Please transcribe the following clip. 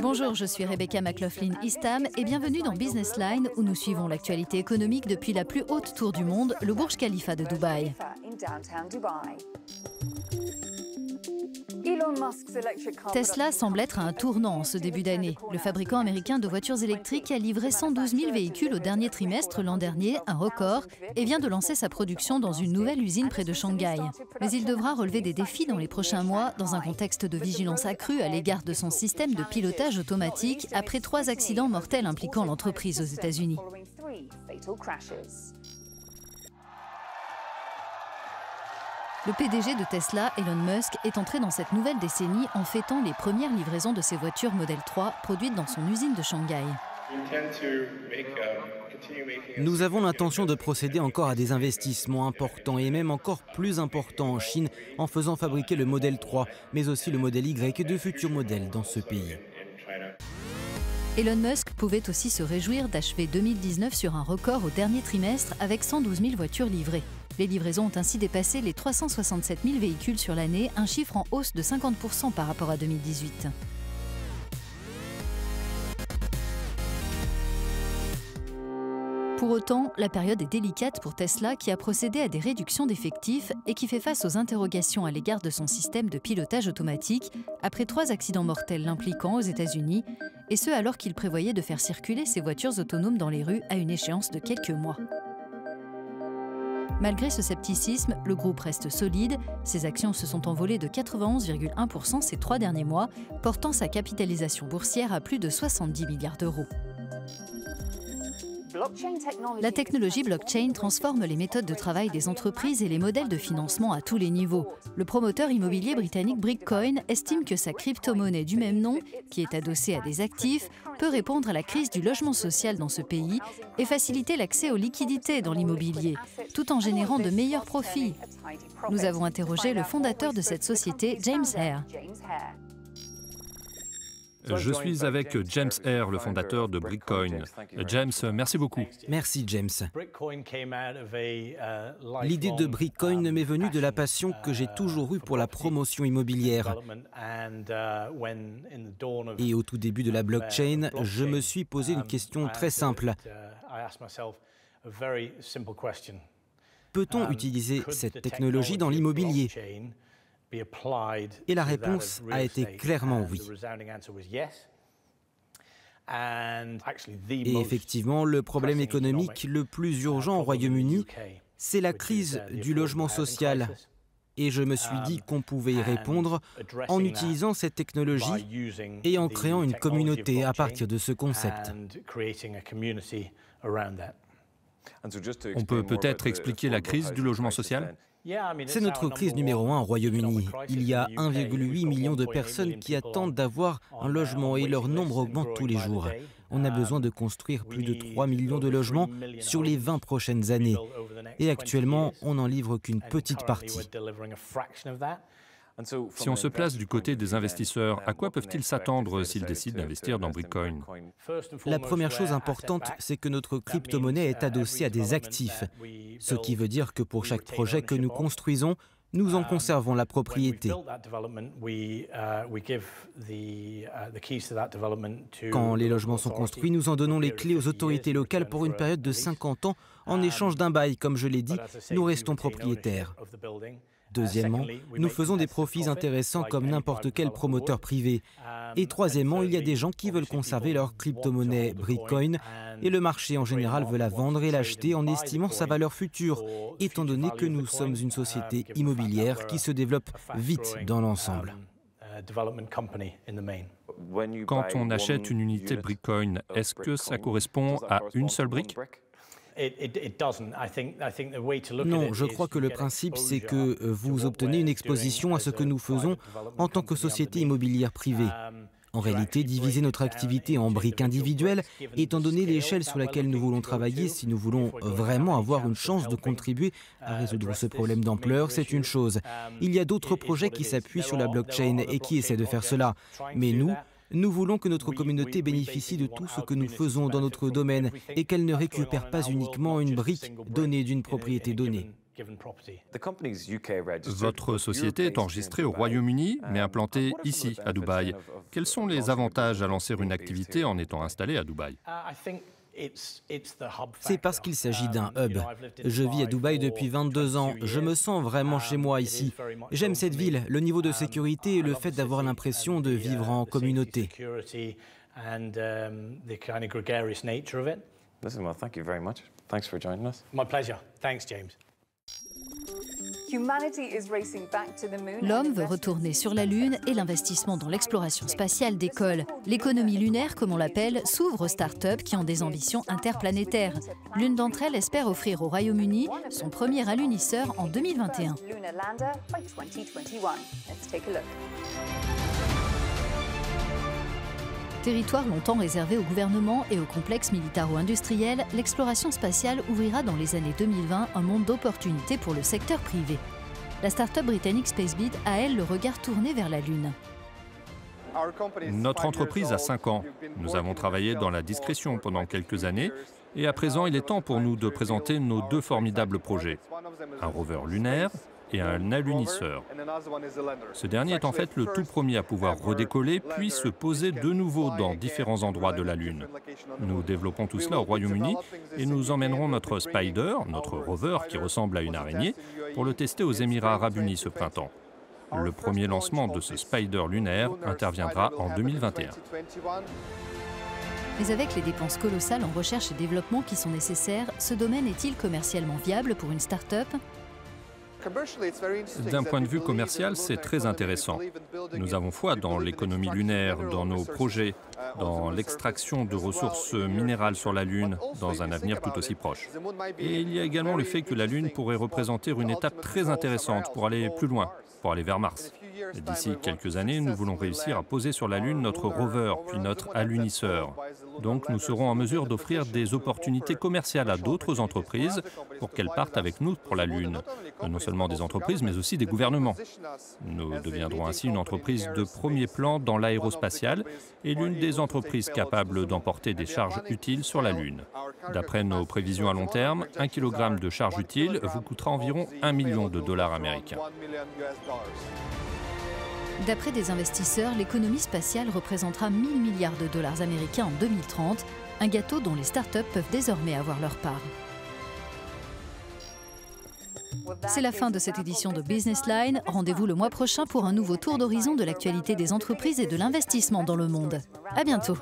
Bonjour, je suis Rebecca McLaughlin-Eastham et bienvenue dans Business Line où nous suivons l'actualité économique depuis la plus haute tour du monde, le Burj Khalifa de Dubaï. Tesla semble être à un tournant en ce début d'année. Le fabricant américain de voitures électriques a livré 112 000 véhicules au dernier trimestre l'an dernier, un record, et vient de lancer sa production dans une nouvelle usine près de Shanghai. Mais il devra relever des défis dans les prochains mois, dans un contexte de vigilance accrue à l'égard de son système de pilotage automatique, après 3 accidents mortels impliquant l'entreprise aux États-Unis. Le PDG de Tesla, Elon Musk, est entré dans cette nouvelle décennie en fêtant les premières livraisons de ses voitures Model 3 produites dans son usine de Shanghai. Nous avons l'intention de procéder encore à des investissements importants et même encore plus importants en Chine en faisant fabriquer le Model 3, mais aussi le Model Y et de futurs modèles dans ce pays. Elon Musk pouvait aussi se réjouir d'achever 2019 sur un record au dernier trimestre avec 112 000 voitures livrées. Les livraisons ont ainsi dépassé les 367 000 véhicules sur l'année, un chiffre en hausse de 50% par rapport à 2018. Pour autant, la période est délicate pour Tesla qui a procédé à des réductions d'effectifs et qui fait face aux interrogations à l'égard de son système de pilotage automatique après 3 accidents mortels l'impliquant aux États-Unis, et ce alors qu'il prévoyait de faire circuler ses voitures autonomes dans les rues à une échéance de quelques mois. Malgré ce scepticisme, le groupe reste solide. Ses actions se sont envolées de 91,1% ces 3 derniers mois, portant sa capitalisation boursière à plus de 70 milliards d'euros. La technologie blockchain transforme les méthodes de travail des entreprises et les modèles de financement à tous les niveaux. Le promoteur immobilier britannique Brickcoin estime que sa crypto-monnaie du même nom, qui est adossée à des actifs, peut répondre à la crise du logement social dans ce pays et faciliter l'accès aux liquidités dans l'immobilier, tout en générant de meilleurs profits. Nous avons interrogé le fondateur de cette société, James Hare. Je suis avec James Hare, le fondateur de Brickcoin. James, merci beaucoup. Merci James. L'idée de Brickcoin m'est venue de la passion que j'ai toujours eue pour la promotion immobilière. Et au tout début de la blockchain, je me suis posé une question très simple. Peut-on utiliser cette technologie dans l'immobilier ? Et la réponse a été clairement oui. Et effectivement, le problème économique le plus urgent au Royaume-Uni, c'est la crise du logement social. Et je me suis dit qu'on pouvait y répondre en utilisant cette technologie et en créant une communauté à partir de ce concept. On peut peut-être expliquer la crise du logement social ? C'est notre crise numéro 1 au Royaume-Uni. Il y a 1,8 million de personnes qui attendent d'avoir un logement et leur nombre augmente tous les jours. On a besoin de construire plus de 3 millions de logements sur les 20 prochaines années. Et actuellement, on n'en livre qu'une petite partie. Si on se place du côté des investisseurs, à quoi peuvent-ils s'attendre s'ils décident d'investir dans Brickcoin ? La première chose importante, c'est que notre crypto-monnaie est adossée à des actifs. Ce qui veut dire que pour chaque projet que nous construisons, nous en conservons la propriété. Quand les logements sont construits, nous en donnons les clés aux autorités locales pour une période de 50 ans. En échange d'un bail, comme je l'ai dit, nous restons propriétaires. Deuxièmement, nous faisons des profits intéressants comme n'importe quel promoteur privé. Et troisièmement, il y a des gens qui veulent conserver leur crypto-monnaie Brickcoin et le marché en général veut la vendre et l'acheter en estimant sa valeur future, étant donné que nous sommes une société immobilière qui se développe vite dans l'ensemble. Quand on achète une unité Brickcoin, est-ce que ça correspond à une seule brique ? Non, je crois que le principe, c'est que vous obtenez une exposition à ce que nous faisons en tant que société immobilière privée. En réalité, diviser notre activité en briques individuelles, étant donné l'échelle sur laquelle nous voulons travailler, si nous voulons vraiment avoir une chance de contribuer à résoudre ce problème d'ampleur, c'est une chose. Il y a d'autres projets qui s'appuient sur la blockchain et qui essaient de faire cela. Mais nous voulons que notre communauté bénéficie de tout ce que nous faisons dans notre domaine et qu'elle ne récupère pas uniquement une brique donnée d'une propriété donnée. Votre société est enregistrée au Royaume-Uni, mais implantée ici, à Dubaï. Quels sont les avantages à lancer une activité en étant installé à Dubaï? C'est parce qu'il s'agit d'un hub. Je vis à Dubaï depuis 22 ans. Je me sens vraiment chez moi ici. J'aime cette ville, le niveau de sécurité et le fait d'avoir l'impression de vivre en communauté. L'homme veut retourner sur la Lune et l'investissement dans l'exploration spatiale décolle. L'économie lunaire, comme on l'appelle, s'ouvre aux start-up qui ont des ambitions interplanétaires. L'une d'entre elles espère offrir au Royaume-Uni son premier alunisseur en 2021. Territoire longtemps réservé au gouvernement et au complexe militaro-industriel, l'exploration spatiale ouvrira dans les années 2020 un monde d'opportunités pour le secteur privé. La start-up britannique SpaceBeat a, elle, le regard tourné vers la Lune. Notre entreprise a 5 ans. Nous avons travaillé dans la discrétion pendant quelques années et à présent, il est temps pour nous de présenter nos 2 formidables projets. Un rover lunaire et un alunisseur. Ce dernier est en fait le tout premier à pouvoir redécoller puis se poser de nouveau dans différents endroits de la Lune. Nous développons tout cela au Royaume-Uni et nous emmènerons notre Spider, notre rover qui ressemble à une araignée, pour le tester aux Émirats arabes unis ce printemps. Le premier lancement de ce Spider lunaire interviendra en 2021. Mais avec les dépenses colossales en recherche et développement qui sont nécessaires, ce domaine est-il commercialement viable pour une start-up ? D'un point de vue commercial, c'est très intéressant. Nous avons foi dans l'économie lunaire, dans nos projets, dans l'extraction de ressources minérales sur la Lune, dans un avenir tout aussi proche. Et il y a également le fait que la Lune pourrait représenter une étape très intéressante pour aller plus loin, pour aller vers Mars. D'ici quelques années, nous voulons réussir à poser sur la Lune notre rover, puis notre alunisseur. Donc nous serons en mesure d'offrir des opportunités commerciales à d'autres entreprises pour qu'elles partent avec nous pour la Lune. Non seulement des entreprises, mais aussi des gouvernements. Nous deviendrons ainsi une entreprise de premier plan dans l'aérospatiale et l'une des entreprises capables d'emporter des charges utiles sur la Lune. D'après nos prévisions à long terme, 1 kg de charge utile vous coûtera environ $1 million américains. D'après des investisseurs, l'économie spatiale représentera 1 000 milliards de dollars américains en 2030, un gâteau dont les startups peuvent désormais avoir leur part. C'est la fin de cette édition de Business Line. Rendez-vous le mois prochain pour un nouveau tour d'horizon de l'actualité des entreprises et de l'investissement dans le monde. À bientôt.